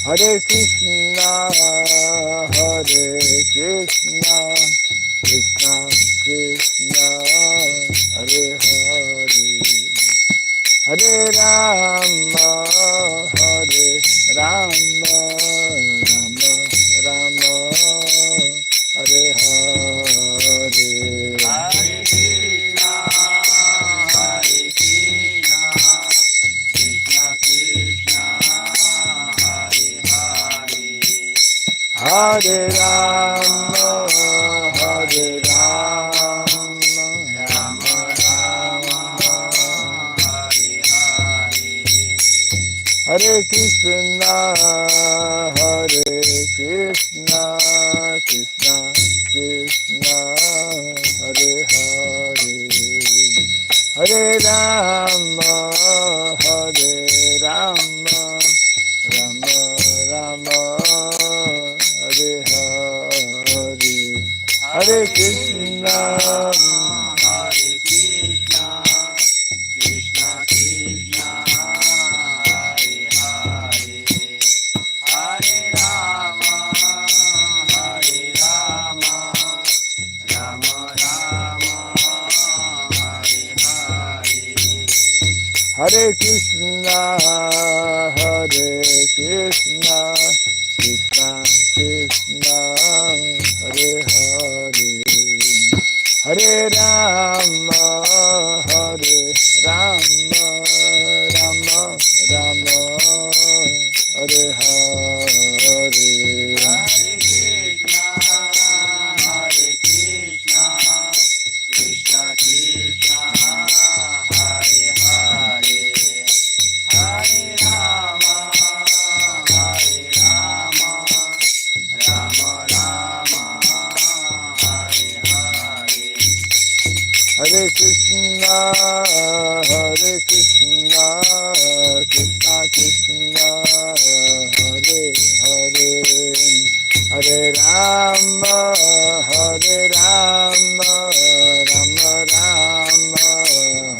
Hare Krishna, Krishna Krishna, Hare Hare, Hare Rama, Rama Rama, Hare Hare. Hare Krishna, Krishna Krishna, Hare Hare, Hare Rama, Rama Rama, Hare Hare, Hare Krishna, Krishna Krishna, Hare Hare, Hare Rama, Rama Rama, Hare Hare, Hare Krishna, Krishna Krishna, Hare Hare, Hare Rama, Rama Rama, Hare Hare, Hare Krishna, Krishna Krishna, Hare Hare, Hare Rama, Rama Rama, Hare Hare. Hare Krishna, Krishna Krishna, Hare Hare, Hare Rama, Rama Rama, Hare Hare, Hare Krishna, Krishna Krishna, Hare Hare, Hare Rama, Rama Rama, Hare Hare. Hare Krishna, Krishna Krishna, Hare Hare, Hare Rama, Rama Rama,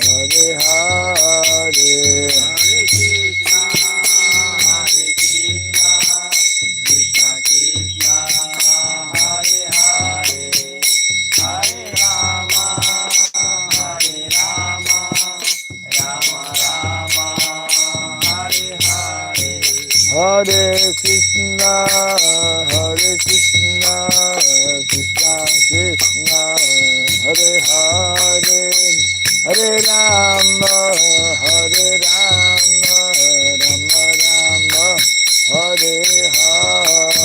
Hare Hare, Hare Krishna, Krishna Krishna, Hare Hare, Hare Rama, Rama Rama, Hare Hare. Hare Krishna, Krishna Krishna, Hare Hare, Hare Rama, Rama Rama, Hare Hare,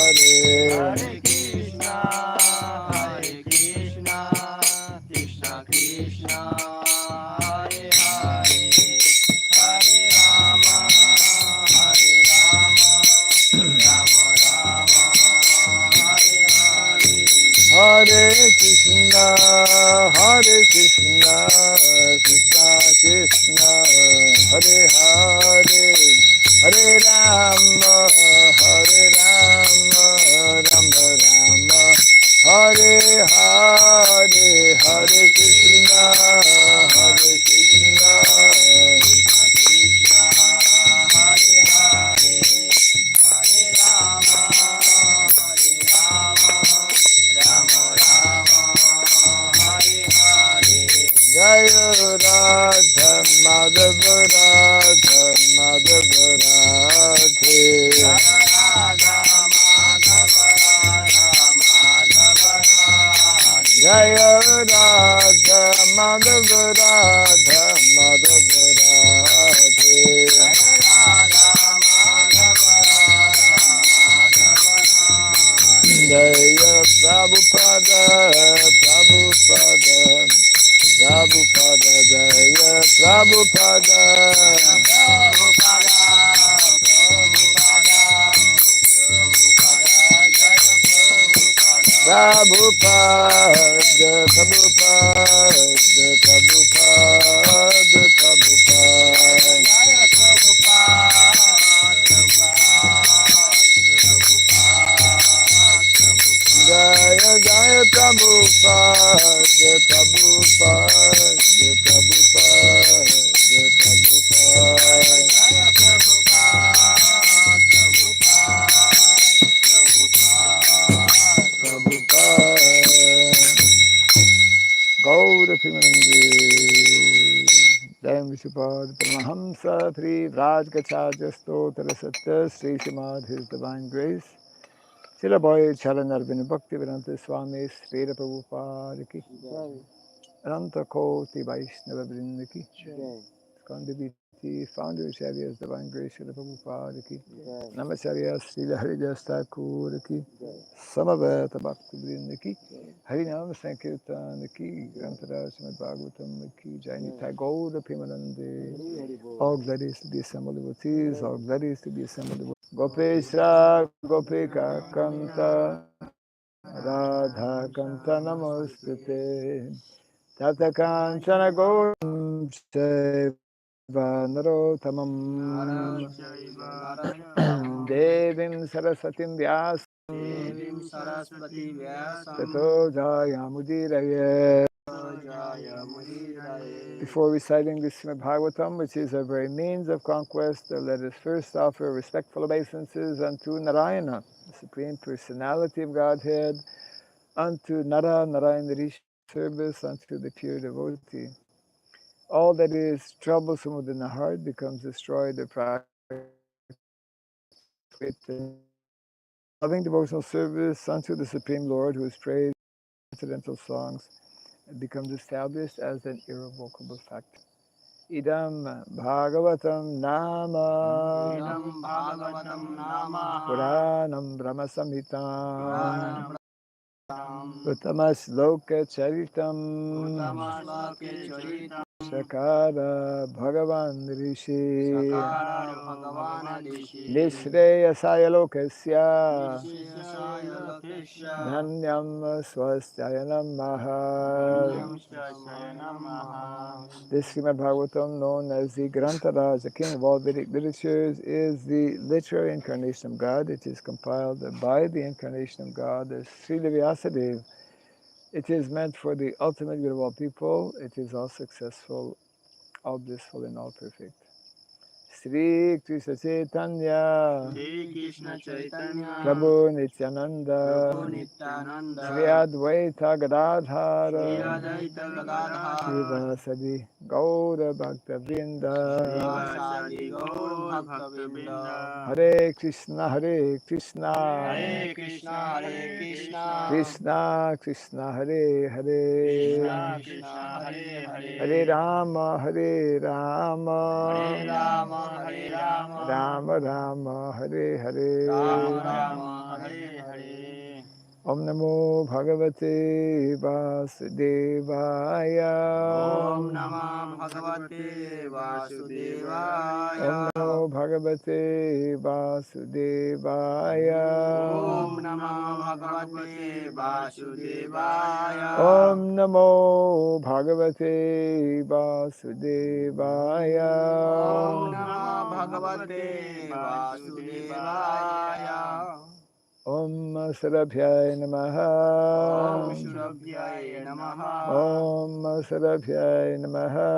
Hare Krishna, Krishna Krishna, Hare Hare, Hare Rama, Rama Rama, Hare Hare, Hare Krishna, Krishna Krishna, Hare Hare, Hare Rama, Rama Rama, Hare Hare, Jaya Radha Madhava Radha Madhava Radhe. Radha Madhava, Jaya Radha Madhava Radha Madhava Radhe. Jaya Prabhupada, Prabhupada, Prabhupada, Jaya Prabhupada. Prabhupada, Prabhupada, Prabhupada, Jaya Jaya Prabhupada, Prabhupada, Prabhupada, Prabhupada. Vishupad Paramahamsa Pri Vrajgacharya Stotra Satya Sri Srimad His Divine Grace Srila Bhai Charanarvin Bhakti Vedanta Swami Srila Prabhupada Ki Ananta Koti Vaishnava Vrinda Ki Skandaviti Founder Acharyas Divine Grace Srila Prabhupada Ki Namacharya Srila Haridas Thakur Ki Samaveta Bhakti Vrinda Ki Harinam Sankirtan Ki Grantara Srimad Bhagavatam Ki Jainita Gaura Pimanande. All glorious to the assembled devotees, all glorious to the assembled devotees. Gopeshra Gopika Kanta Radha Kanta Namostute Tata Kanchana Gauram Shaiva Narotamam Devim Sarasatim Vyasam Tato Jayamudiraye. Before reciting the Srimad Bhagavatam, which is our very means of conquest, let us first offer respectful obeisances unto Narayana, the Supreme Personality of Godhead, unto Nara, Narayana Rishi, service unto the pure devotee. All that is troublesome within the heart becomes destroyed or practiced. Loving devotional service unto the Supreme Lord, who is praised in incidental songs, it becomes established as an irrevocable fact. Idam Bhagavatam Nama Puranam Brahma Samhitam Uttama Charitam Sakara Bhagavan Rishi Nishreyasaya Lokasya Dhanyam Swastayanam Maha. This Srimad Bhagavatam, known as the Grantaraj, the king of all Vedic literatures, is the literary incarnation of God. It is compiled by the incarnation of God, as Srila Vyasadeva. It is meant for the ultimate good of all people. It is all successful, all blissful, and all perfect. Sri Krishna Chaitanya Prabhu Nityananda Sri Advaita Gadadhara Srivasadi Gaura Bhakta Vrinda Hare Krishna Hare Krishna Krishna Krishna Hare Hare Hare Rama Hare Rama Rama Rama Hare Hare Om Namo Bhagavate Vasudevaya. Om Namah Bhagavate Vasudevaya. Om Namo Bhagavate Vasudevaya. Om Namah Bhagavate Vasudevaya. Om Namo Bhagavate Vasudevaya. Om Namah Bhagavate Vasudevaya. Om Sarabhyaya Namaha. Om Shurabhyaya Namaha. Om Sarabhyaya Namaha.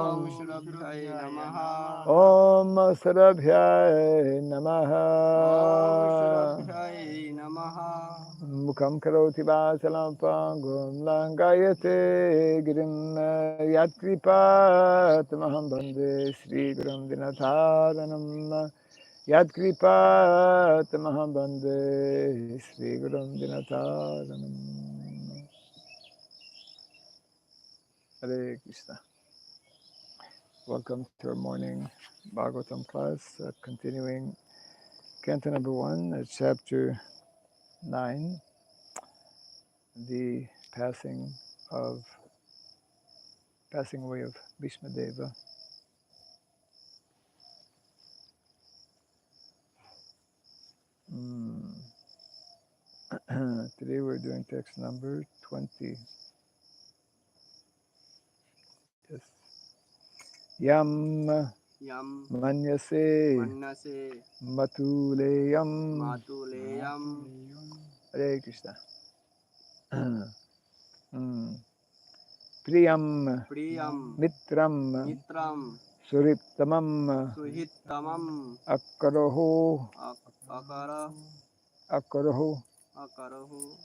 Om Shurabhyaya Namaha. Om Sarabhyaya Namaha. Om Shurabhyaya Namaha. Mukham karoti vasalam pangum langayate girim yatkripat maham bande Sri Gurum Dinatharanam. Yadkripat maham bande Sri Gurum Dinatharanam. Hare Krishna. Welcome to our morning Bhagavatam class, continuing Canto number 1, chapter 9, the passing away of Bhishma Deva. Today we're doing text number 20. Yes. Yam Manyase Matuleyam. Hare Krishna. Priyam Mitram Suriptamam Akarohu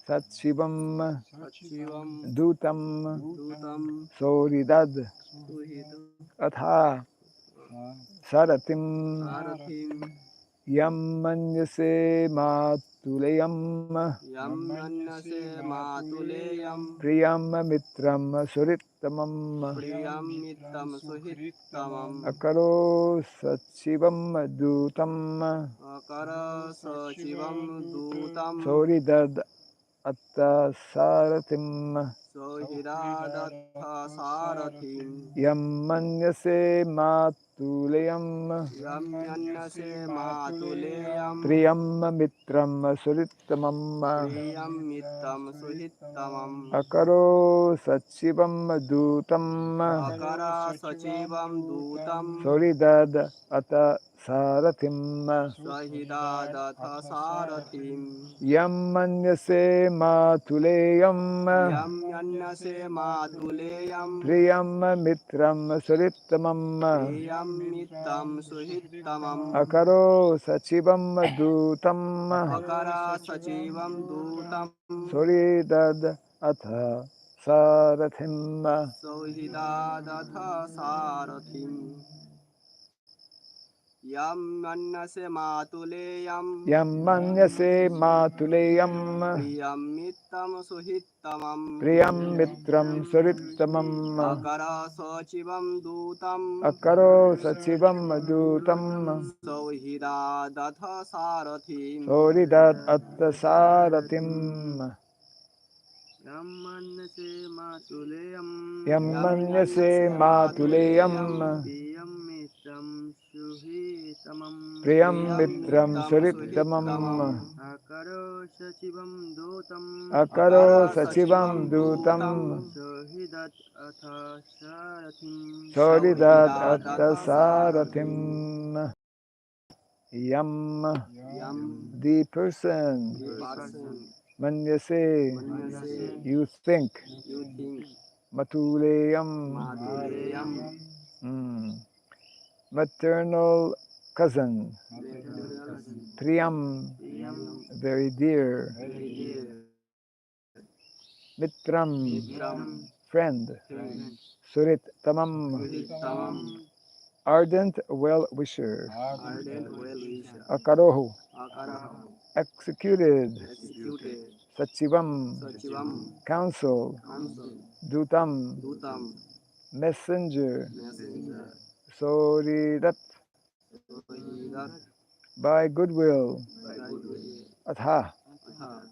Satshivam Dutam Soridad atha saratim Sarathim yam manyase matulayam Yam Yannase Matuleyam priyam mitram surittamam Priyam Mittam Suhittamam akaro sachivam dutam Akara Sachivam Dutam soridad atta saratim Sohiradatha Sarathim yam manyase matulayam Yam Yannase Matuleyam priyam mitram surittamam Priyam Mittam Suhittamam akaro sachivam dutam Akara Sachivam Dutam soridad atta sarathim Sahidadatha Sarathim yam manyase matuleyam Yam Yannase Matuleyam priyam mitram surittamam Priyam Mittam Suhittamam akaro sachivam dutam Akara Sachivam Dutam soridad atha sarathim Sohidadatha Sarathim Yam Yannase Matuleyam yam manyase matuleyam Priyam Mittam Suhittamam priyam mitram surittamam Akara Sachivam Dutam akaro sachivam dutam Sohidadatha Sarathim soridad atha sarathim Yam Yannase Matuleyam yam manyase matuleyam Priyam Mittam Suhittamam priyam mitram surittamam Akaro Sachivam Dutam akaro sachivam dutam Sohidat Atha Sarathim soridad atta sarathim yam Yam the person person manyase Manyase you think You think matuleyam Matuleyam maternal cousin priyam Priyam very dear Dear mitram Mitram friend Friend surit tamam Suhittamam ardent well wisher Ardent Well Wisher akarohu Akaraha executed Executed sachivam Sachivam counsel Counsel dutam Dutam messenger Messenger soridat Sohidat by goodwill atha Atha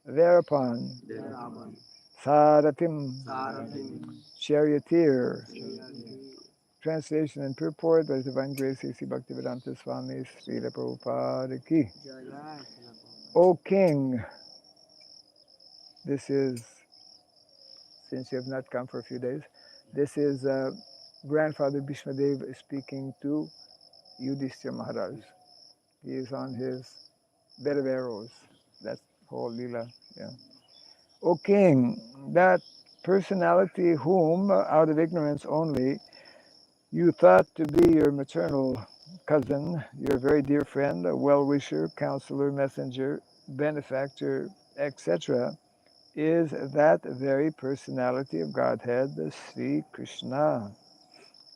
thereupon Thereupon sarathim Sarathim charioteer Sriyati translation and purport by His Divine Grace A.C. Bhaktivedanta Swami Srila Prabhupada ki. Jai O King, this is, since you have not come for a few days, this is Grandfather Bhishmadev speaking to Yudhishthira Maharaj. He is on his bed of arrows. That's whole Leela. Yeah. O King, that personality whom, out of ignorance only, you thought to be your maternal cousin, your very dear friend, a well-wisher, counselor, messenger, benefactor, etc., is that very personality of Godhead, the Sri Krishna.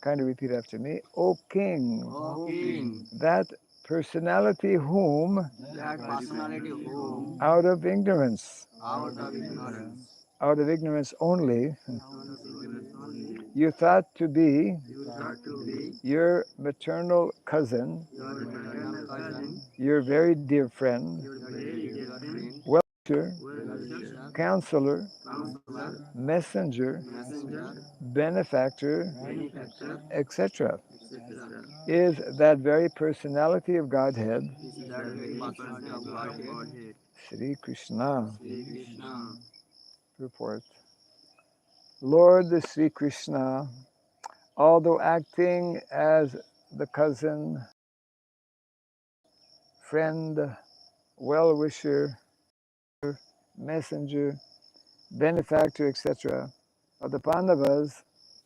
Kind of repeat after me. O King, O King, that personality whom, that personality whom, out of ignorance, out of ignorance, out of ignorance only, out of ignorance only, you thought to be you thought to be your maternal cousin, your maternal cousin, your very dear friend, your very dear friend, well-wisher, well-wisher, counselor, counselor, messenger, messenger, benefactor, benefactor, etc., etc. is that very personality of Godhead, Is that very personality of Godhead, Sri Krishna. Sri Krishna. Report. Lord Sri Krishna, although acting as the cousin, friend, well-wisher, messenger, benefactor, etc., of the Pandavas,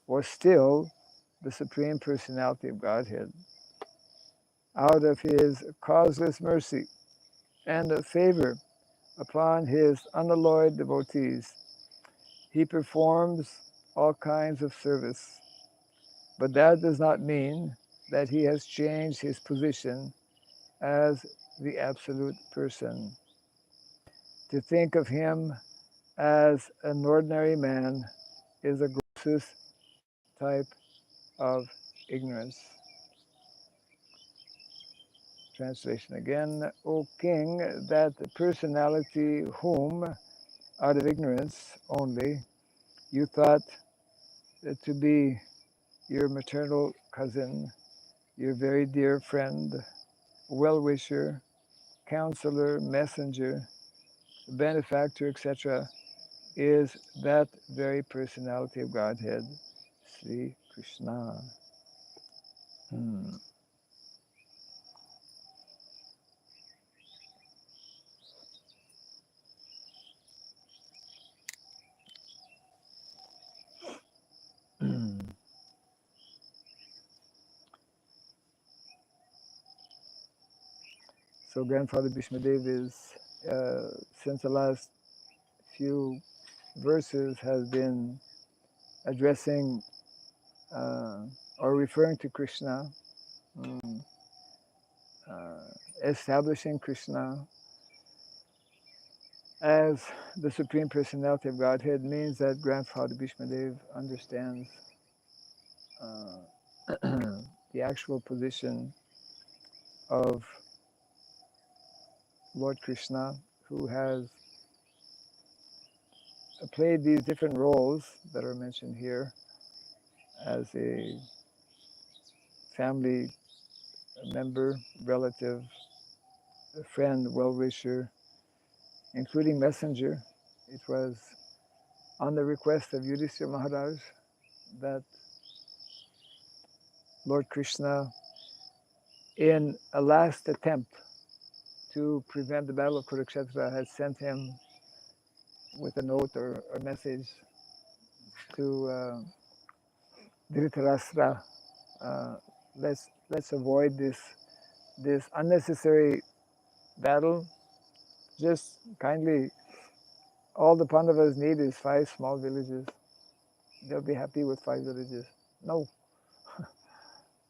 was still the Supreme Personality of Godhead. Out of his causeless mercy and favor upon his unalloyed devotees, he performs all kinds of service. But that does not mean that he has changed his position as the absolute person. To think of him as an ordinary man is a grossest type of ignorance. Translation again. O king, that personality whom, out of ignorance only, you thought to be your maternal cousin, your very dear friend, well-wisher, counselor, messenger, benefactor, etc., is that very personality of Godhead, Sri Krishna. Hmm. So Grandfather Bhishmadev is, since the last few verses, has been addressing or referring to Krishna, mm, uh, establishing Krishna as the Supreme Personality of Godhead means that Grandfather Bhishmadev understands the actual position of Lord Krishna, who has played these different roles that are mentioned here as a family member, relative, a friend, well-wisher, including messenger. It was on the request of Yudhishthira Maharaj that Lord Krishna, in a last attempt to prevent the battle of Kurukshetra, had sent him with a note or a message to Dhritarashtra. Uh, let's avoid this unnecessary battle. Just kindly, all the Pandavas need is 5 small villages. They'll be happy with 5 villages. No,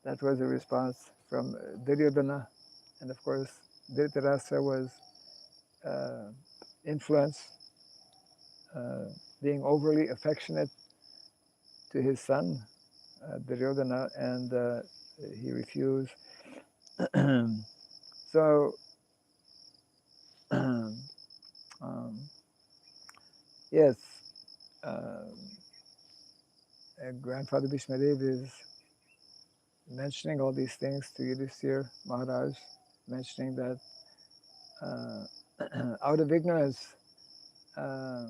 that was a response from Duryodhana, and of course Dhritarashtra was influenced, uh, being overly affectionate to his son Duryodhana, and he refused. So um, yes, uh, Grandfather Bhishmadev is mentioning all these things to Yudhishthira Maharaj, mentioning that out of ignorance, uh,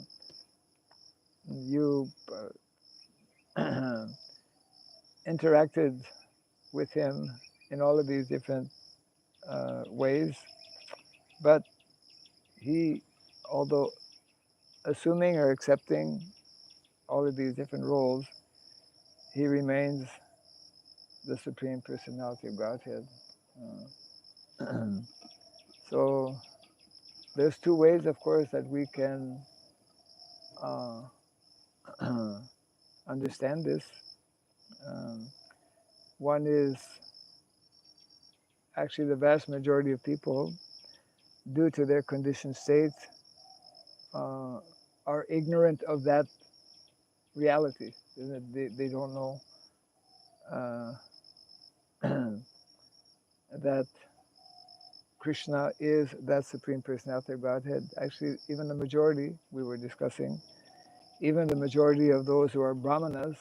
you interacted with him in all of these different ways, but he, although assuming or accepting all of these different roles, he remains the Supreme Personality of Godhead. So there's 2 ways, of course, that we can uh, understand this. Um, one is actually the vast majority of people, due to their conditioned state, are ignorant of that reality. They don't know that Krishna is that Supreme Personality of Godhead. Actually, even the majority, we were discussing, even the majority of those who are brahmanas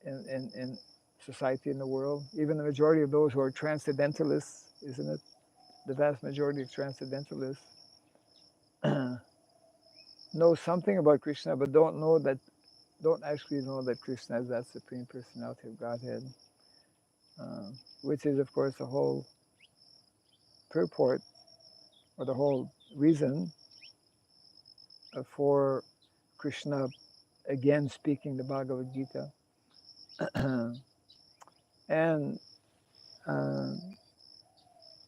in society in the world, even the majority of those who are transcendentalists, isn't it? The vast majority of transcendentalists know something about Krishna, but don't actually know that Krishna is that Supreme Personality of Godhead, which is, of course, the whole purport or the whole reason for Krishna again speaking the Bhagavad Gita. And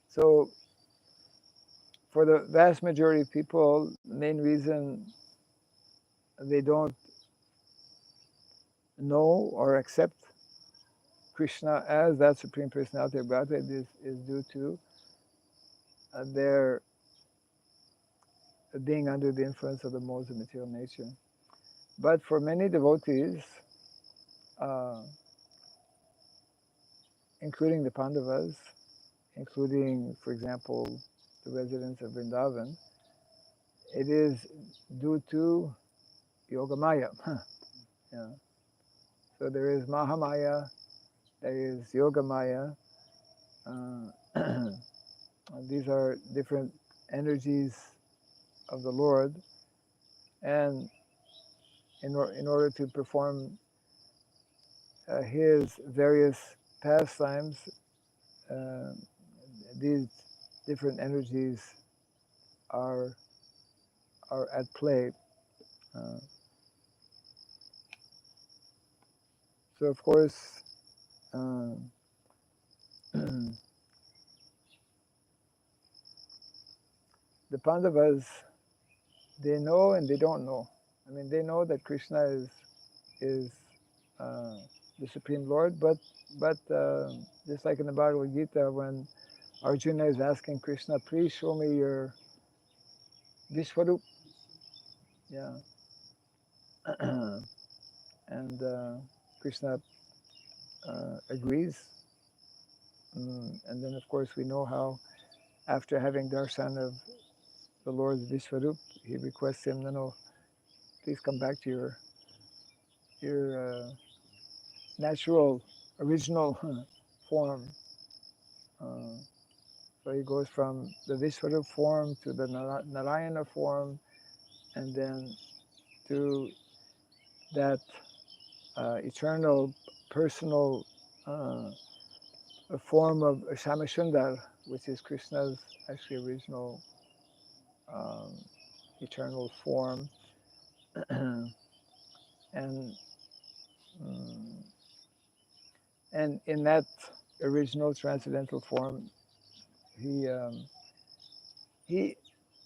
so for the vast majority of people, the main reason they don't know or accept Krishna as that Supreme Personality of Godhead is due to their being under the influence of the modes of material nature. But for many devotees, uh, including the Pandavas, including, for example, the residents of Vrindavan, it is due to Yogamaya. Yeah. So there is Mahamaya, there is Yogamaya. These are different energies of the Lord, and in order to perform his various pastimes, uh, these different energies are are at play. Uh, so of course, uh, the Pandavas, they know and they don't know. I mean, they know that Krishna is uh, the Supreme Lord, but just like in the Bhagavad Gita, when Arjuna is asking Krishna, please show me your Vishwarup. Yeah. And Krishna agrees. And then, of course, we know how after having darshan of the Lord's Vishwarup, he requests him, no, please come back to your natural, original form. Uh, so he goes from the Vishwarup form to the Narayana form, and then to that eternal, personal form of Shamashundar, which is Krishna's actually original um, eternal form. and mm, and in that original transcendental form, he he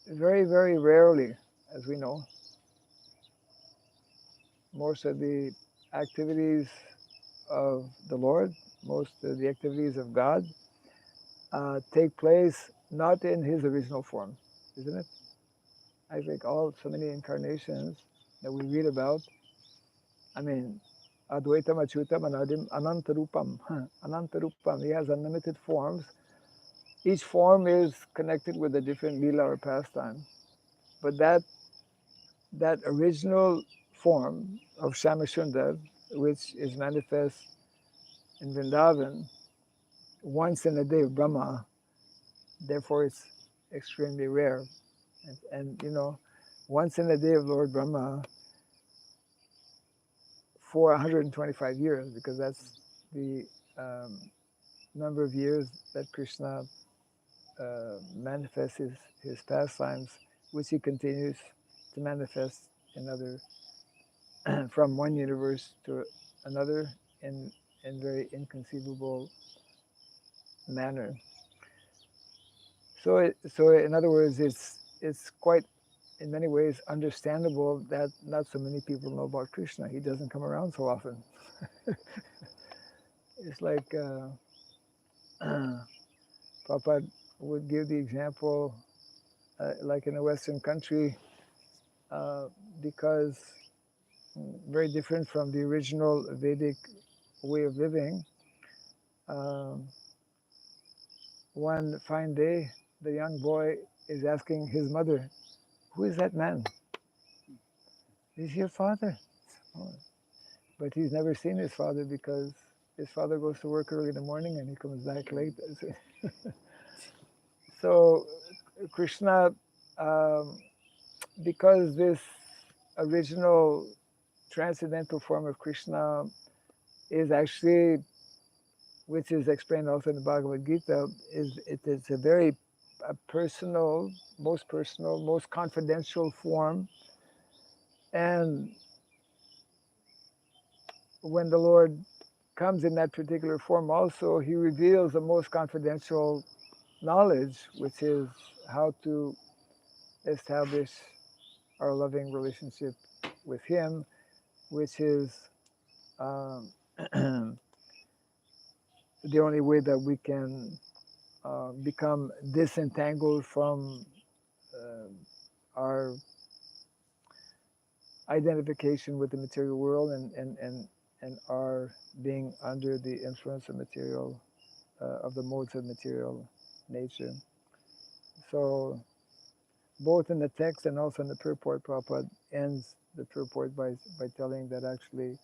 very, very rarely, as we know, most of the activities of the Lord, most of the activities of God take place not in his original form, isn't it? I think so many incarnations that we read about, I mean, Advaitam Achyutam Anadim Anantarupam. Anantarupam, he has unlimited forms. Each form is connected with a different lila or pastime. But that original form of Shamashundar, which is manifest in Vrindavan once in a day of Brahma, therefore it's extremely rare. And once in a day of Lord Brahma for 125 years, because that's the um, number of years that Krishna manifests his pastimes, which he continues to manifest in other from one universe to another in very inconceivable manner. So in other words, it's quite in many ways understandable that not so many people know about Krishna. He doesn't come around so often. It's like Prabhupada would give the example, like in a Western country, uh, because very different from the original Vedic way of living. Um, One fine day, the young boy is asking his mother, "Who is that man? He's your father." Oh. But he's never seen his father because his father goes to work early in the morning and he comes back late. So Krishna, um, because this original transcendental form of Krishna is actually, which is explained also in the Bhagavad Gita, it is a very personal, most confidential form. And when the Lord comes in that particular form also, he reveals the most confidential knowledge, which is how to establish our loving relationship with him, which is the only way that we can become disentangled from our identification with the material world and our being under the influence of material, of the modes of material nature. So both in the text and also in the purport, Prabhupada ends the purport by telling that actually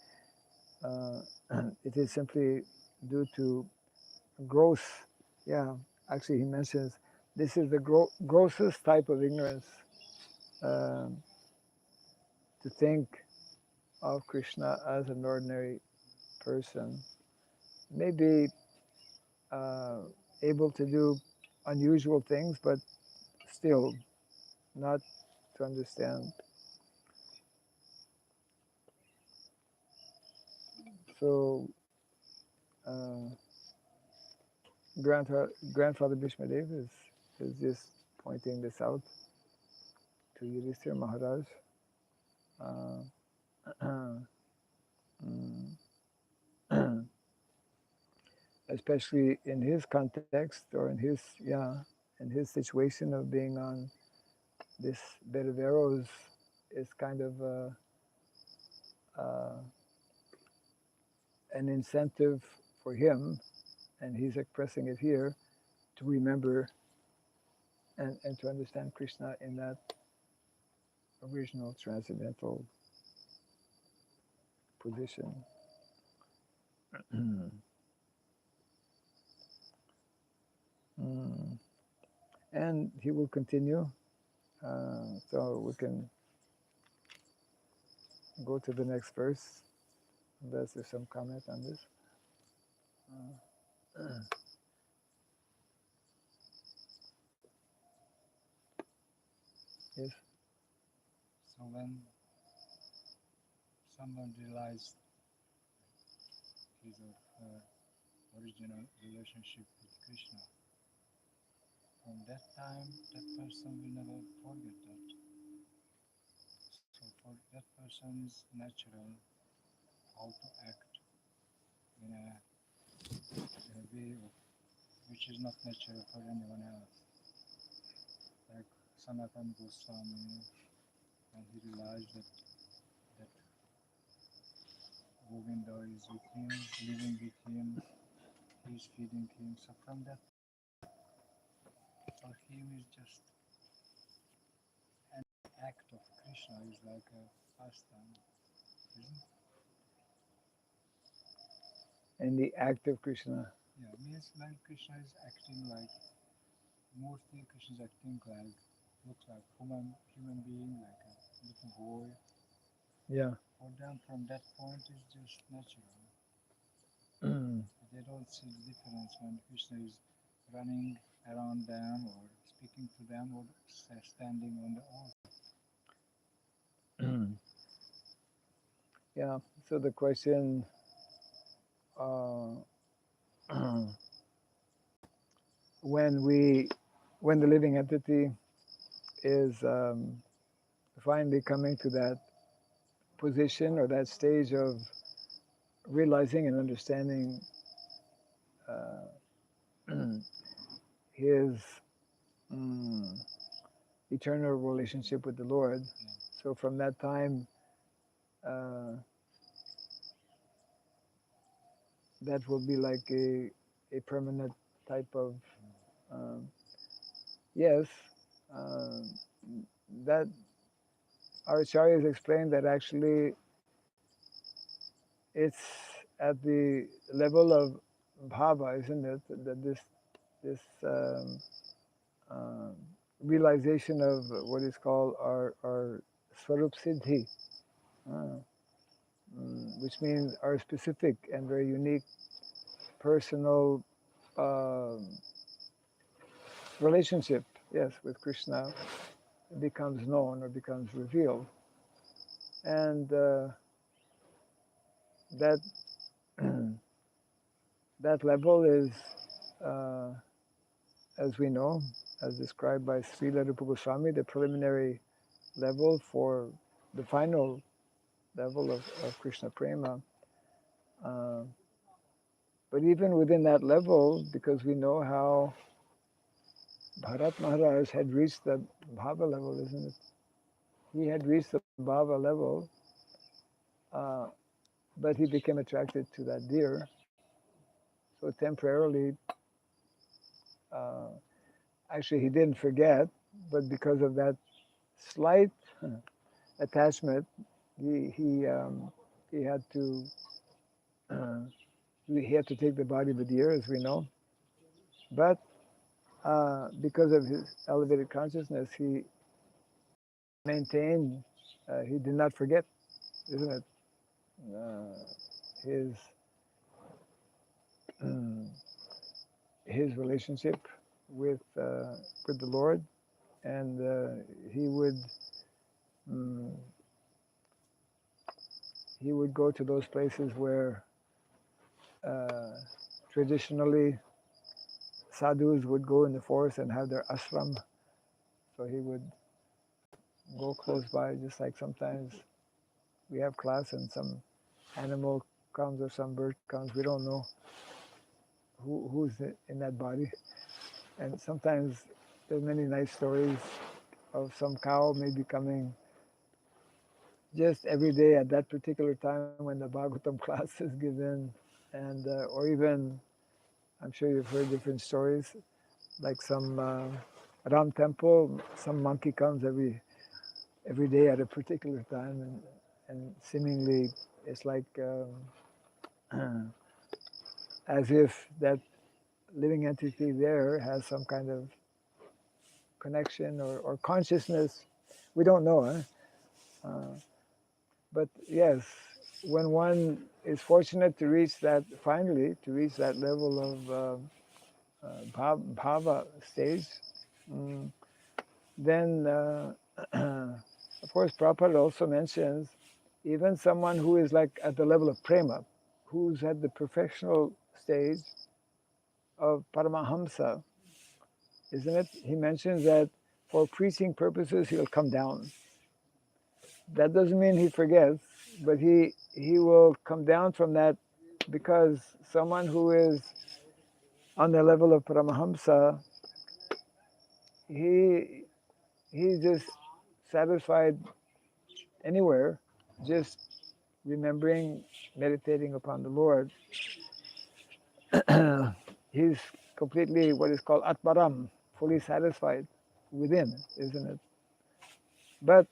uh, it is simply due to gross, yeah, actually he mentions this is the grossest type of ignorance, um, to think of Krishna as an ordinary person, maybe uh, able to do unusual things, but still not to understand. So uh, grandfather Bhishmadev is just pointing this out to Yudhishthira Maharaj, mm, especially in his context or in his, yeah, in his situation of being on this bed of arrows is kind of uh, an incentive for him, and he's expressing it here to remember and to understand Krishna in that original transcendental position. Mm. And he will continue. So we can go to the next verse, unless there's some comment on this. Yes. So when someone realized his or her original relationship with Krishna, from that time that person will never forget that. So for that person is natural how to act in a way of, which is not natural for anyone else. Like Sanatana Goswami, when he realized that Govinda is with him, living with him, he's feeding him. So from that, for him is just an act of Krishna, is like a pastime, isn't it? And the act of Krishna. Yeah, means when Krishna is acting like mostly Krishna is acting like looks like human being, like a little boy. Yeah. For them, from that point, is just natural. They don't see the difference when Krishna is running around them or speaking to them or standing on the altar. Yeah. So the question, uh, when the living entity is finally coming to that position or that stage of realizing and understanding his mm, eternal relationship with the Lord. Yeah. So from that time, uh, that will be like a permanent type of, um, yes, uh, that our acharyas explained that actually it's at the level of bhava, isn't it? That this um, realization of what is called our swarup siddhi, uh, which means our specific and very unique personal relationship, yes, with Krishna becomes known or becomes revealed, and that that level is, uh, as we know, as described by Srila Rupa Goswami, the preliminary level for the final level of Krishna Prema. Uh, But even within that level, because we know how Bharat Maharaj had reached the bhava level, isn't it? He had reached the bhava level, uh, but he became attracted to that deer. So temporarily, uh, actually, he didn't forget, but because of that slight attachment, he he um, he had to uh, he had to take the body of a deer, as we know. But because of his elevated consciousness, he maintained. He did not forget, isn't it? His um, his relationship with with the Lord, and he would um, he would go to those places where uh, traditionally sadhus would go in the forest and have their ashram. So he would go close by, just like sometimes we have class and some animal comes or some bird comes. We don't know who's in that body. And sometimes there's many nice stories of some cow maybe coming just every day at that particular time when the Bhagavatam class is given, and or even I'm sure you've heard different stories, like some Ram temple, some monkey comes every day at a particular time, and seemingly it's like as if that living entity there has some kind of connection or consciousness. We don't know, huh? But yes, when one is fortunate to reach that, finally, to reach that level of bhava stage, mm, then, of course, Prabhupada also mentions even someone who is like at the level of prema, who's at the perfectional stage of Paramahamsa, isn't it? He mentions that for preaching purposes, he'll come down. That doesn't mean he forgets, but he will come down from that, because someone who is on the level of Paramahamsa, he he's just satisfied anywhere, just remembering, meditating upon the Lord. He's completely what is called atmaram, fully satisfied within, isn't it? But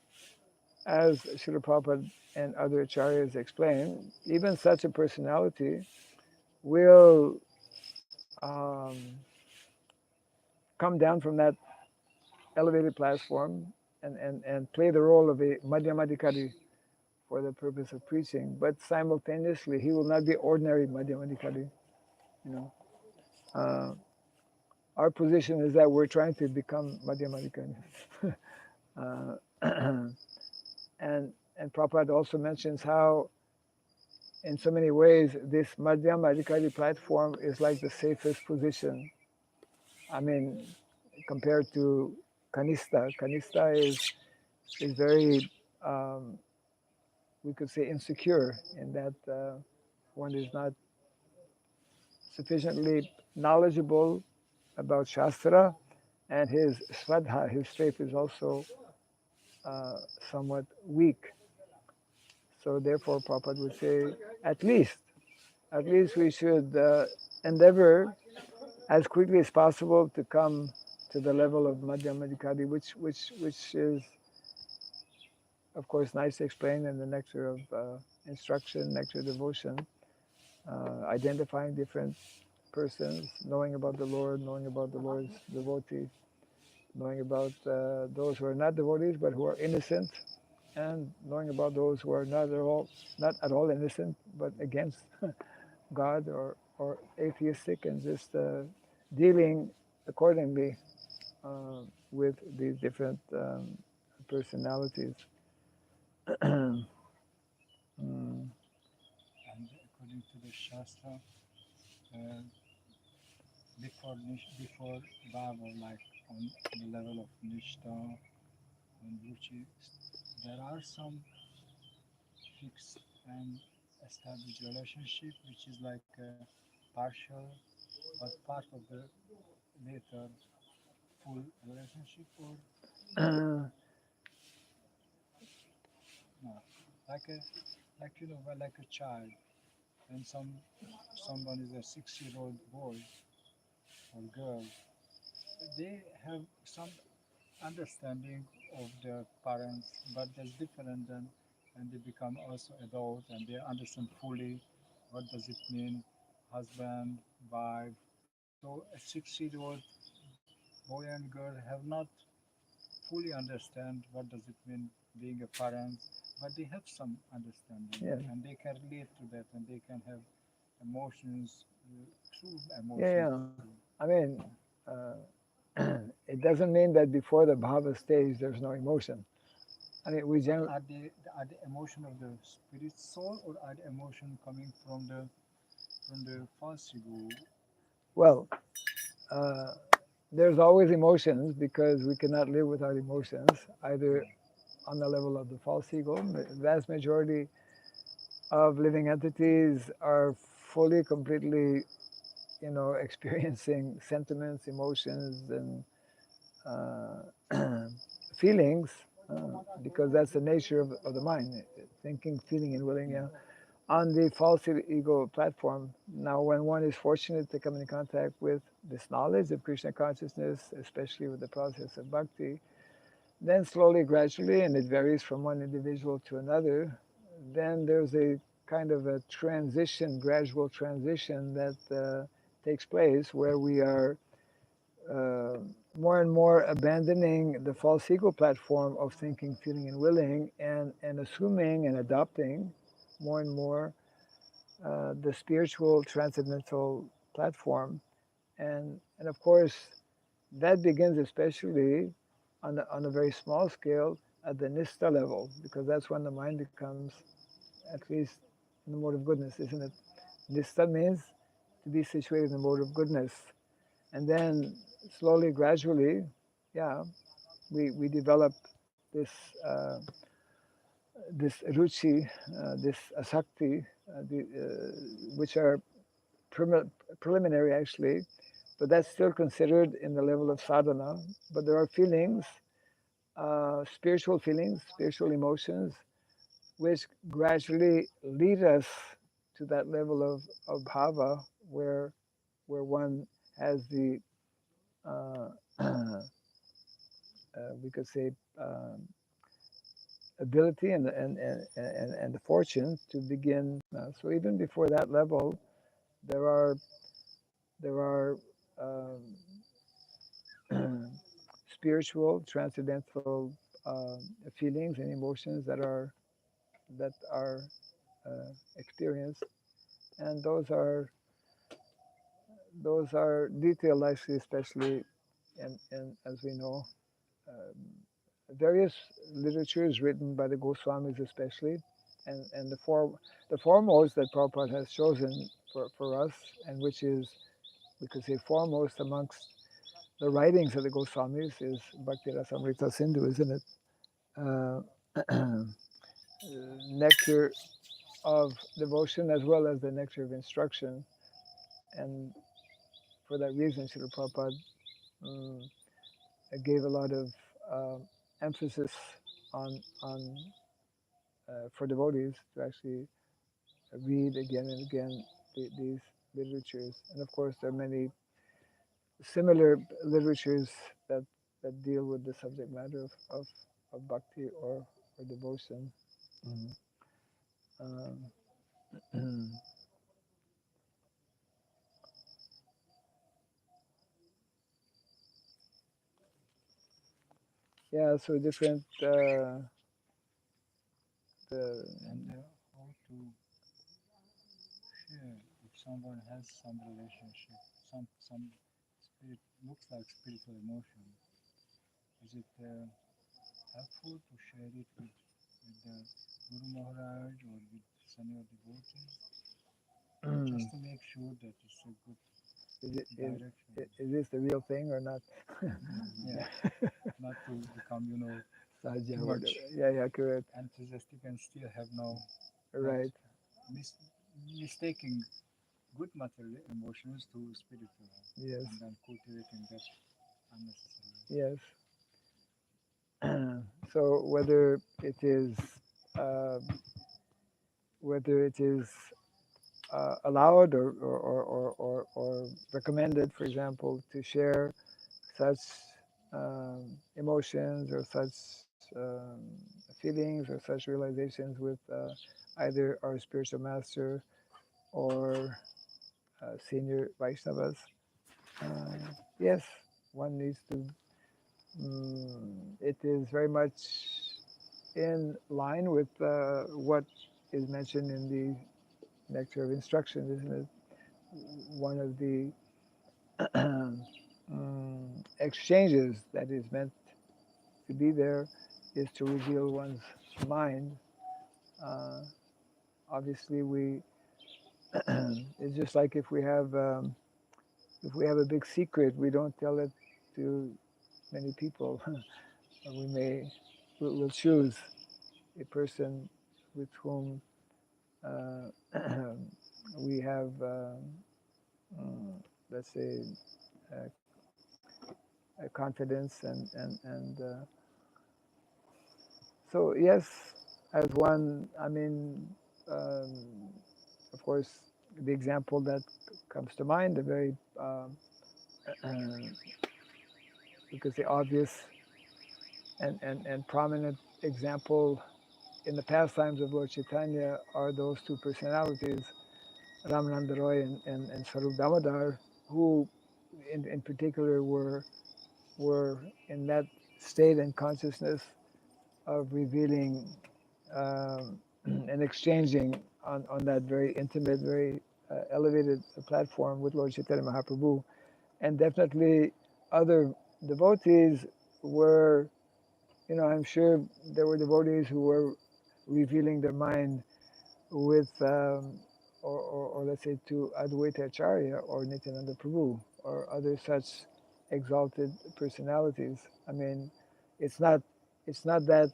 as Srila Prabhupada and other acharyas explain, even such a personality will come down from that elevated platform and play the role of a madhyamadikari for the purpose of preaching, but simultaneously he will not be ordinary madhyamadikari. You know, uh, our position is that we're trying to become madhyamadikari. uh, and Prabhupada also mentions how, in so many ways, this madhyamadikari platform is like the safest position. I mean, compared to kanista. Kanista is very, um, we could say, insecure in that one is not sufficiently knowledgeable about Shastra, and his Shraddha, his faith, is also uh, somewhat weak. So therefore, Prabhupada would say, at least, at least we should endeavor as quickly as possible to come to the level of Madhyamadikari, which is, of course, nice to explain in the nectar of instruction, nectar of devotion, identifying different persons, knowing about the Lord, knowing about the Lord's devotee, knowing about those who are not devotees but who are innocent, and knowing about those who are not at all innocent but against God or atheistic, and just dealing accordingly with these different personalities. Mm. And according to the Shastra, uh, before Bhava, like on the level of Nishta and Ruchi, there are some fixed and established relationship, which is like partial, but part of the later full relationship, or no, like a like a child, and someone is a 6-year-old boy or girl, they have some understanding of their parents, but that's different than when they become also adult and they understand fully what does it mean, husband, wife. So a 6-year-old boy and girl have not fully understand what does it mean being a parent, but they have some understanding yeah, and they can relate to that and they can have emotions, true yeah, emotions. yeah. I mean, uh, it doesn't mean that before the bhava stage there's no emotion. I mean, we But generally, are the emotion of the spirit soul, or are the emotion coming from the false ego? well, uh, there's always emotions because we cannot live without emotions, either Yeah. on the level of the false ego. The vast majority of living entities are fully, completely, experiencing sentiments, emotions, and feelings, because that's the nature of the mind, thinking, feeling, and willing. Yeah. Yeah. On the false ego platform, now, when one is fortunate to come in contact with this knowledge of Krishna consciousness, especially with the process of bhakti, then slowly, gradually, and it varies from one individual to another, then there's a kind of a transition, gradual transition that takes place where we are uh, more and more abandoning the false ego platform of thinking, feeling, and willing, and assuming and adopting more and more the spiritual transcendental platform. And of course, that begins especially on a very small scale at the nista level, because that's when the mind becomes, at least in the mode of goodness, isn't it? Nista means to be situated in the mode of goodness. And then slowly, gradually, yeah, we develop this uh, this ruchi, this asakti, which are preliminary actually, but that's still considered in the level of sadhana. But there are feelings, spiritual emotions, which gradually lead us to that level of bhava where one has the uh, we could say ability and the fortune to begin. So even before that level, there are there are spiritual, transcendental feelings and emotions that are experienced, and those are detailed, actually, especially in as we know, um, various literatures written by the Goswamis, especially, and the foremost that Prabhupada has chosen for us, and which is, we could say, foremost amongst the writings of the Goswamis, is Bhakti Rasamrita Sindhu, isn't it? Uh, nectar of devotion as well as the nectar of instruction. And for that reason, Srila Prabhupada um, gave a lot of emphasis on for devotees to actually read again and again these literatures. And of course, there are many similar literatures that deal with the subject matter of bhakti or devotion. Mhm. Um, yeah, so different. The And how to share if someone has some relationship, some spirit looks like spiritual emotion. Is it helpful to share it with the Guru Maharaj or with senior devotee, just to make sure that it's a good is, it, direction? is this the real thing or not? Yeah, not to become Sahaja, too much yeah, yeah, correct. enthusiastic and still have no, not Right. mis- mistaking good material emotions to spiritual, Yes, and then cultivating that unnecessarily. yes. So uh, whether it is allowed or recommended, for example, to share such emotions or such feelings or such realizations with either our spiritual master or senior Vaishnavas. Uh, yes, one needs to. It is very much in line with what is mentioned in the Nectar of Instruction, isn't it? One of the exchanges that is meant to be there is to reveal one's mind. Uh, Obviously, we it's just like if we have a big secret, we don't tell it to many people. We may will choose a person with whom uh, we have, let's say, uh, confidence and so yes, as one, I mean, um, of course, the example that comes to mind, the very because the obvious and prominent example in the pastimes of Lord Chaitanya are those two personalities, Ramananda Roy and Swarup Damodar, who in particular were in that state and consciousness of revealing and exchanging on that very intimate, very elevated platform with Lord Chaitanya Mahaprabhu. And definitely other devotees were, I'm sure there were devotees who were revealing their mind with, or let's say to Advaita Acharya or Nityananda Prabhu or other such exalted personalities. I mean, it's not, it's not that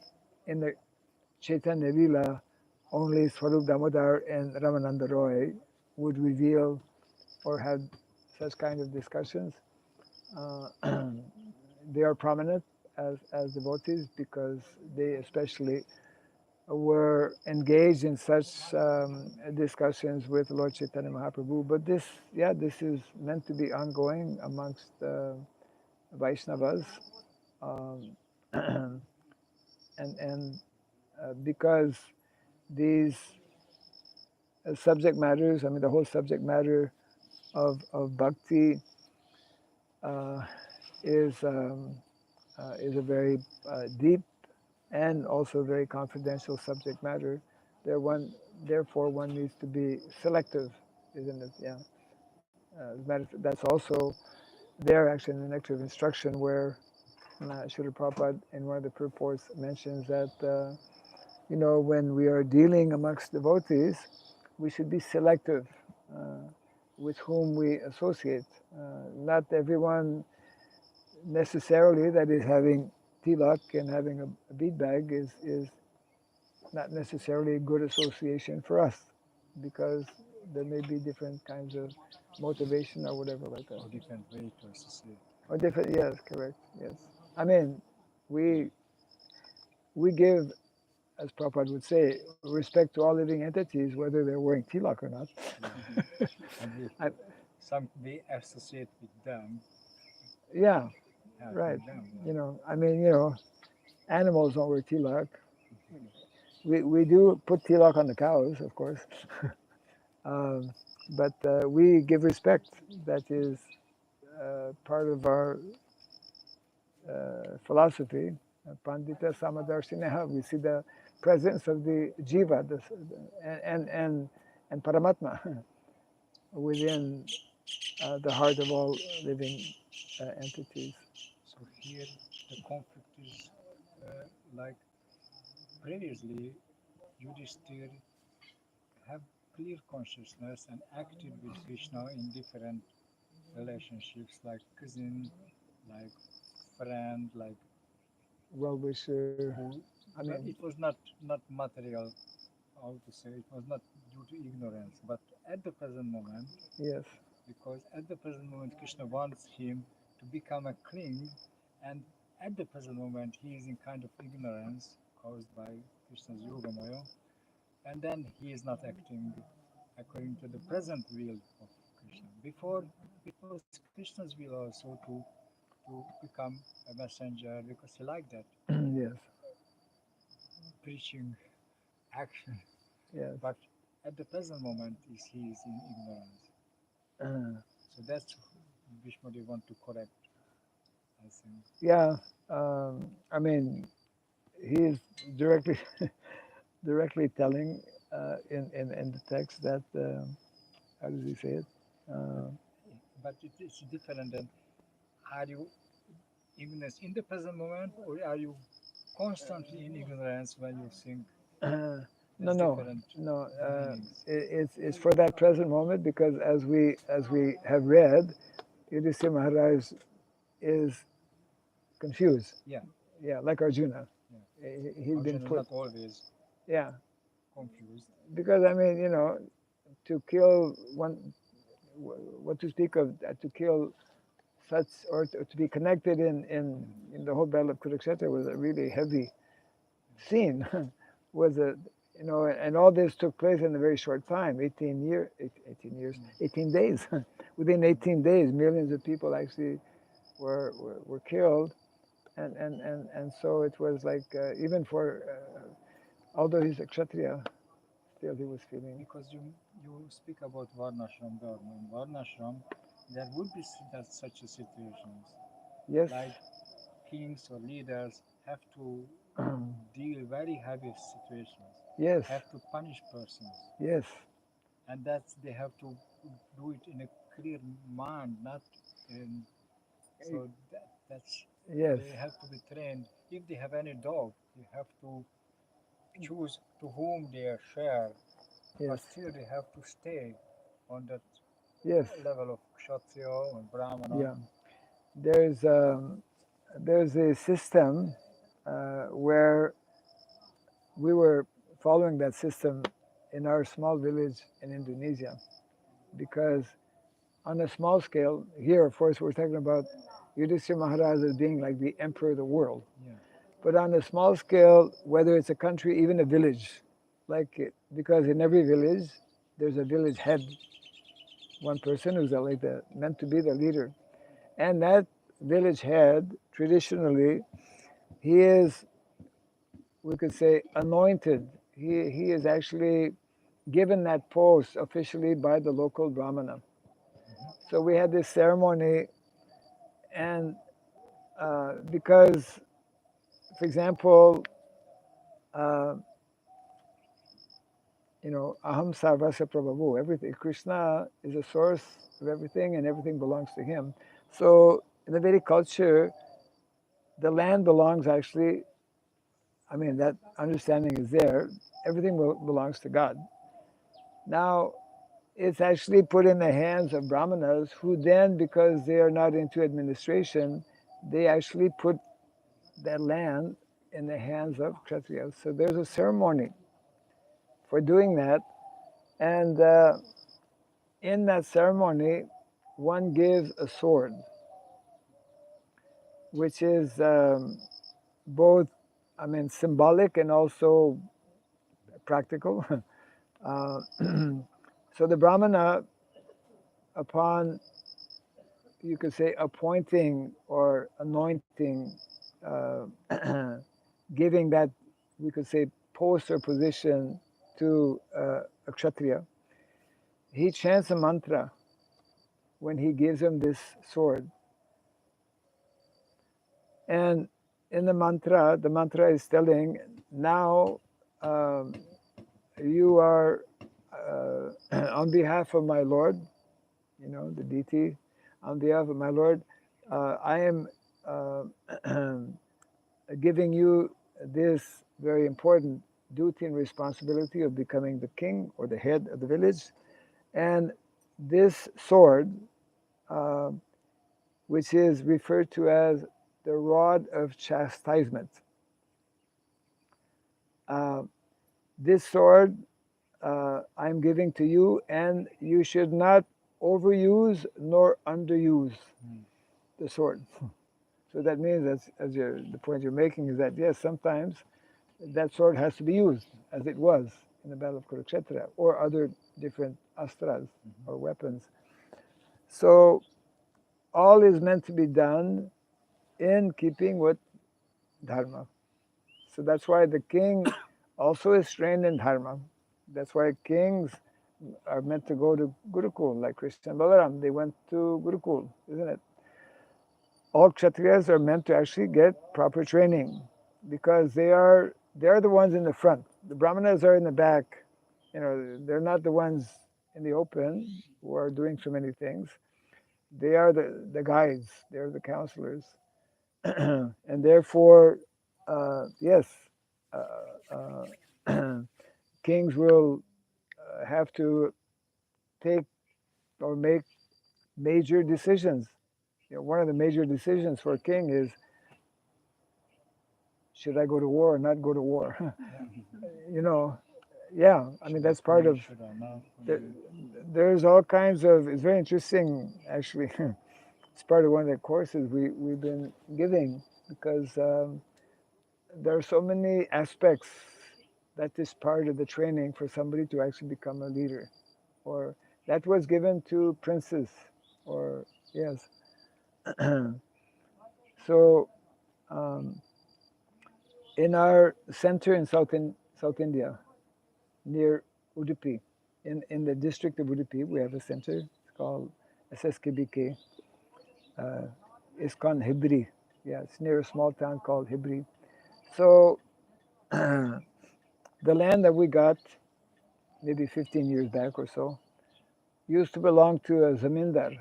in the Chaitanya Lila only Swarup Damodar and Ramananda Roy would reveal or had such kind of discussions. Uh, they are prominent as devotees because they especially were engaged in such discussions with Lord Chaitanya Mahaprabhu. But this, yeah, this is meant to be ongoing amongst Vaishnavas, um, and because these subject matters, I mean, the whole subject matter of bhakti uh, is a very deep and also very confidential subject matter. There one, therefore, one needs to be selective, isn't it? Yeah. That's also there actually in the Nectar of Instruction where Srila Prabhupada in one of the purports mentions that, when we are dealing amongst devotees, we should be selective uh, with whom we associate. Not everyone necessarily that is having tilak and having a bead bag is not necessarily a good association for us because there may be different kinds of motivation or whatever like that. Or different way to associate. Or different, yes, correct, yes. I mean, we we give, as Prabhupada would say, respect to all living entities, whether they're wearing tilak or not. Yeah. And I, we associate with them, yeah, right. helping them. I mean, animals don't wear tilak. We do put tilak on the cows, of course, um, but we give respect. That is part of our philosophy. Pandita Samadarshinaha. We see the presence of the jiva and Paramatma within the heart of all living entities. So here the conflict is like previously, Yudhishthir have clear consciousness and acted with Krishna in different relationships, like cousin, like friend, like Well wisher. who. I mean, But it was not material. How to say? It was not due to ignorance, but at the present moment, Yes. because at the present moment Krishna wants him to become a king, and at the present moment he is in kind of ignorance caused by Krishna's yoga maya, and then he is not acting according to the present will of Krishna. Before it was Krishna's will also to become a messenger because he liked that Yes. preaching action. Yes. But at the present moment he is in ignorance. Uh, So that's Bhishma want to correct, I think. yeah. I mean, he is directly directly telling in the text that how does he say it? But Uh, it is different than, are you ignorance in the present moment, or are you constantly in ignorance when you think? no, There's no, different no. meanings. It's for that present moment because as we have read, Yudhisthira Maharaj is confused. Yeah, Yeah, like Arjuna. yeah. He's been Arjuna is put. not always Yeah, confused. because I mean, to kill one, what to speak of, to kill such or to be connected in the whole battle of Kurukshetra was a really heavy scene. Was a and all this took place in a very short time, 18 years, 18 days. Within 18 days, millions of people actually were killed, and so it was like even for although he's a kshatriya, still he was feeling. Because you speak about Varnashram Dharma. In Varnashram, there would be that such a situations, Yes. like kings or leaders have to deal very heavy situations, Yes. have to punish persons, Yes. and that's they have to do it in a clear mind, not in, so that's Yes. they have to be trained. If they have any dog, you have to choose to whom they share, but Yes. still they have to stay on that Yes. level of kshatriya or brahmana. Yeah. There's there's a system where we were following that system in our small village in Indonesia because on a small scale, here of course we're talking about Yudhisthira Maharaj as being like the emperor of the world. Yeah, But on a small scale, whether it's a country, even a village, because in every village there's a village head, one person who's meant to be the leader, and that village head traditionally he is, we could say, anointed. He is actually given that post officially by the local brahmana. So we had this ceremony, and because, for example, uh, Aham Sarvasya Prabhavu, everything. Krishna is the source of everything, and everything belongs to him. So in the Vedic culture, the land belongs actually. I mean, that understanding is there. Everything belongs to God. Now, it's actually put in the hands of brahmanas who then, because they are not into administration, they actually put that land in the hands of kshatriyas. So there's a ceremony for doing that. And in that ceremony, one gives a sword, which is both, I mean, symbolic and also practical. So the brahmana, upon, you could say, appointing or anointing, giving that, we could say, post or position to a kshatriya, he chants a mantra when he gives him this sword. And in the mantra is telling, now um, you are, on behalf of my Lord, the deity, on behalf of my Lord, I am uh, giving you this very important duty and responsibility of becoming the king or the head of the village. And this sword, uh, which is referred to as the rod of chastisement, uh, this sword I'm giving to you, and you should not overuse nor underuse the sword. So that means, as the point you're making is that, yes, sometimes that sword has to be used, as it was in the Battle of Kurukshetra, or other different astras or weapons. So all is meant to be done in keeping with dharma. So that's why the king also is trained in dharma. That's why kings are meant to go to Gurukul, like Krishna and Balaram. They went to Gurukul, isn't it? All Kshatriyas are meant to actually get proper training because they're the ones in the front. The Brahmanas are in the back. They're not the ones in the open who are doing so many things. They are the guides. They're the counselors. And therefore, yes, uh, kings will have to take or make major decisions. One of the major decisions for a king is, should I go to war or not go to war? you know, yeah, I mean, that's part of, there's all kinds of, it's very interesting, actually. It's part of one of the courses we've been giving because there are so many aspects that is part of the training for somebody to actually become a leader. Or that was given to princes, or yes. So in our center in South India, near Udupi, in the district of Udupi, we have a center. It's called SSKBK. It's called Hibri. Yeah, it's near a small town called Hibri. So the land that we got maybe 15 years back or so used to belong to a zamindar,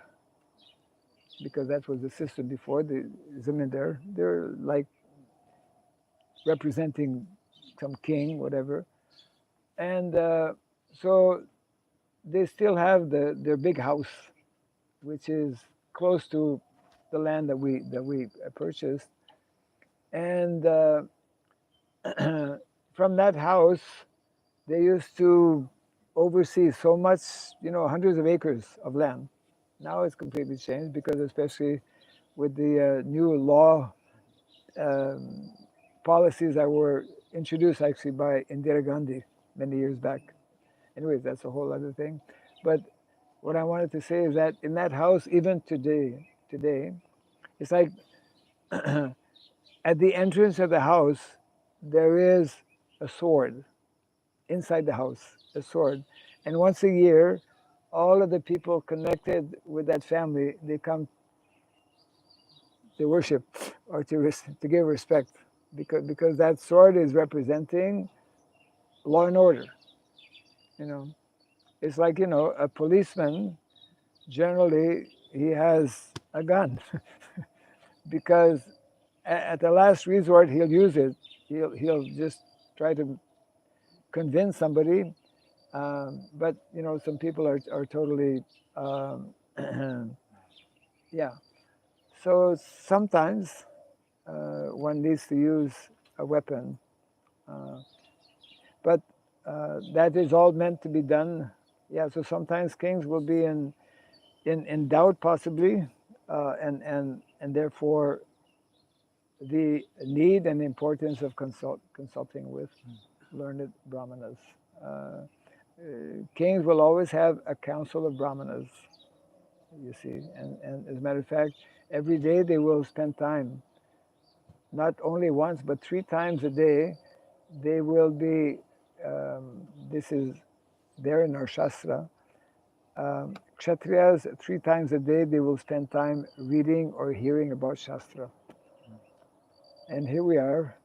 because that was the system before. The zamindar, they're like representing some king, whatever. And so they still have their big house, which is close to the land that we purchased. And from that house, they used to oversee so much, hundreds of acres of land. Now it's completely changed because, especially with the new law um, policies that were introduced actually by Indira Gandhi many years back. Anyways, that's a whole other thing. But what I wanted to say is that in that house, even today, it's like at the entrance of the house, there is a sword inside the house, a sword. And once a year, all of the people connected with that family, they come to worship or to give respect, because that sword is representing law and order. It's like, a policeman, generally he has a gun because at the last resort he'll use it. He'll just try to convince somebody. But some people are totally yeah. So sometimes one needs to use a weapon, but that is all meant to be done. Yeah. So sometimes kings will be in doubt, possibly, and therefore the need and importance of consulting with learned brahmanas. Kings will always have a council of brahmanas, you see, and as a matter of fact, every day they will spend time, not only once but 3 times a day. They will be. This is there in our shastra. Kshatriyas 3 times a day they will spend time reading or hearing about shastra. And here we are.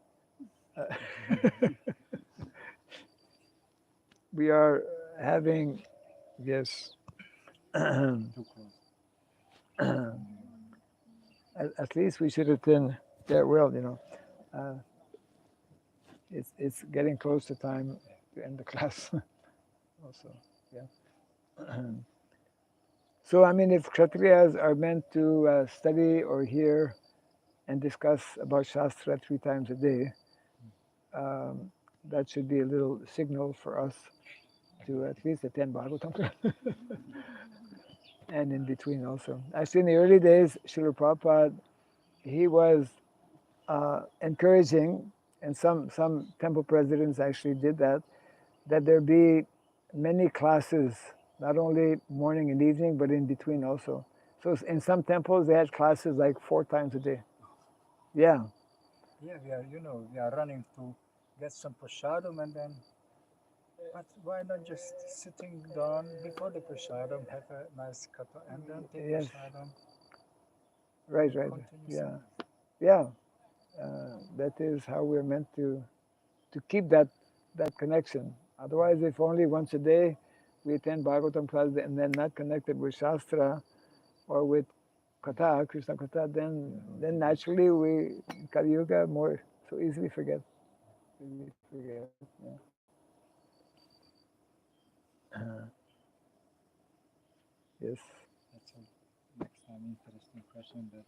We are having, yes, at least we should attend. Yeah, well, it's getting close to time to end the class. Also, yeah. So I mean, if Kshatriyas are meant to study or hear and discuss about Shastra 3 times a day, that should be a little signal for us to at least attend Bhagavatam class. And in between also. Actually, in the early days, Srila Prabhupada, he was encouraging, and some temple presidents actually did that there be many classes, not only morning and evening, but in between also. So in some temples, they had classes like 4 times a day. Yeah. Yeah, we are running to get some prasadam and then, but why not just sitting down before the prasadam, have a nice kappa and then take Yes. prasadam? Right. Continue Yeah. service. Yeah. That is how we're meant to keep that connection. Otherwise, if only once a day we attend Bhagavatam class and then not connected with Shastra or with Katha, Krishna Katha, then naturally we, Kali Yuga, more so easily forget. Yeah. Yes. That's a next time interesting question that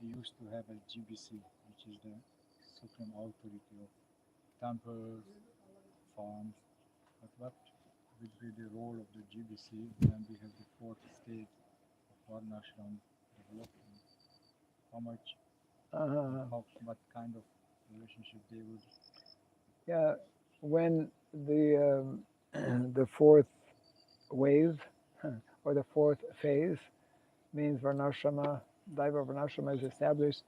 we used to have a GBC, which is the supreme authority of temples, farms, but what would be the role of the GBC when we have the fourth stage of Varnashram development? How much, what kind of relationship they would? Yeah. When the the fourth wave or the fourth phase means Varnashrama, Daiva Varnashrama is established,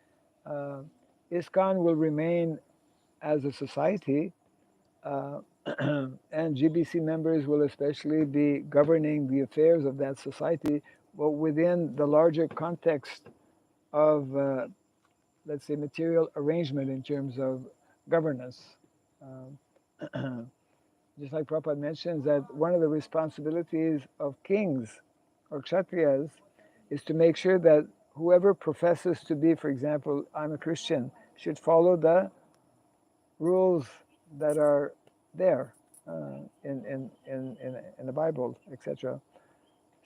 ISKCON will remain as a society, and GBC members will especially be governing the affairs of that society, but within the larger context of, let's say, material arrangement in terms of governance. Just like Prabhupada mentions that one of the responsibilities of kings or kshatriyas is to make sure that whoever professes to be, for example, I'm a Christian, should follow the rules that are there in the Bible, etc.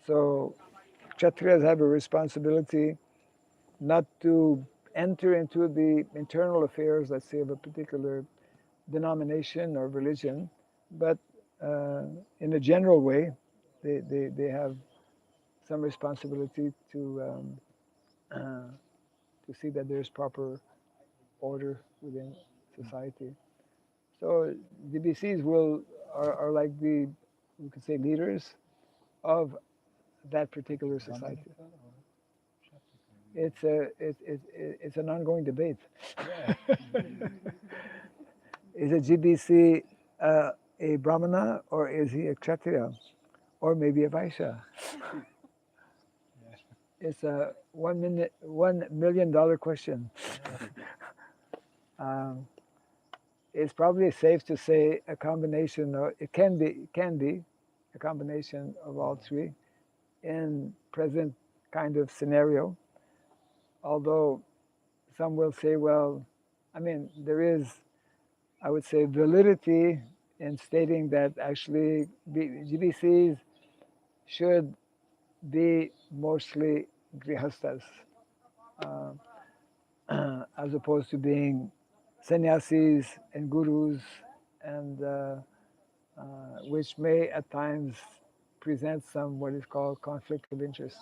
So kshatriyas have a responsibility not to enter into the internal affairs, let's say, of a particular denomination or religion, but in a general way, they have some responsibility to see that there's proper order within society. So DBCs are like the, we could say, leaders of that particular society. It's an ongoing debate. Yeah. Is a GBC a Brahmana or is he a Kshatriya or maybe a Vaishya? It's a $1 million question. It's probably safe to say a combination, or it can be a combination of all three in present kind of scenario. Although some will say, well, I mean, there is, I would say, validity in stating that actually GBCs should be mostly grihastas, as opposed to being sannyasis and gurus, and which may at times present some what is called conflict of interest,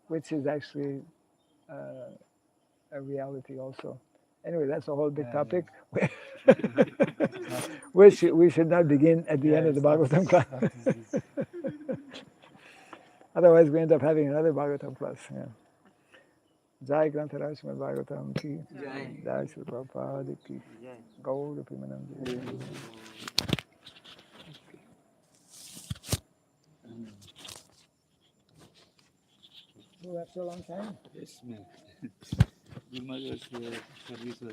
which is actually a reality also. Anyway, that's a whole big topic, which we should not begin at the end of the Bhagavatam class. Otherwise, we end up having another Bhagavatam class. Yeah. Jai Grantaraj Srimad Bhagavatam ki, Jai Sri Prabhupada ki, Gaur Pimanam. So after a long time? Yes, ma'am. Guru Maharaj's service was there.